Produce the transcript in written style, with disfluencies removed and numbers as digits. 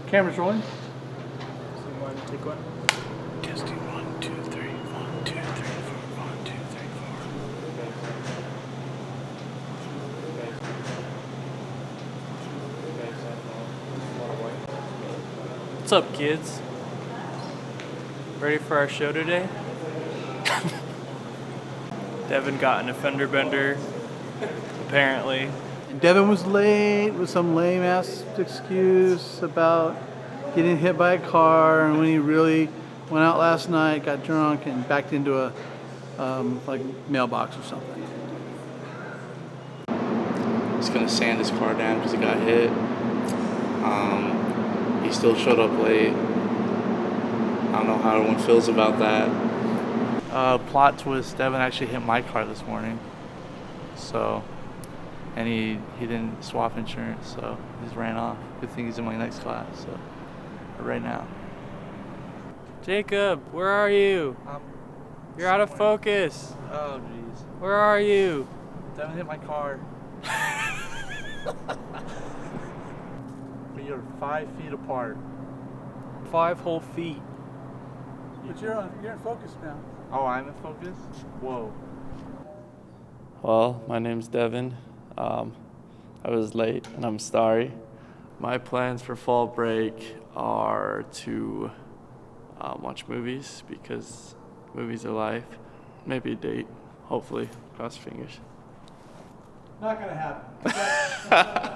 Camera's rolling. Someone take one. Testing 1, 2, 3, 1, 2, 3, 4, 1, 2, 3, 4. What's up, kids? Ready for our show today? Devin got an offender bender, apparently. Devin was late with some lame ass excuse about getting hit by a car, and when he really went out last night, got drunk, and backed into a like mailbox or something. He's gonna sand his car down because he got hit. He still showed up late. I don't know how everyone feels about that. Plot twist, Devin actually hit my car this morning. So, and he didn't swap insurance, so he just ran off. Good thing he's in my next class, so right now. Jacob, where are you? You're out of focus. Oh jeez. Where are you? Devin hit my car. We are 5 feet apart. 5 whole feet. But you're in focus now. Oh, I'm in focus? Whoa. Well, my name's Devin. I was late and I'm sorry. My plans for fall break are to watch movies because movies are life. Maybe a date, hopefully. Cross fingers. Not gonna happen.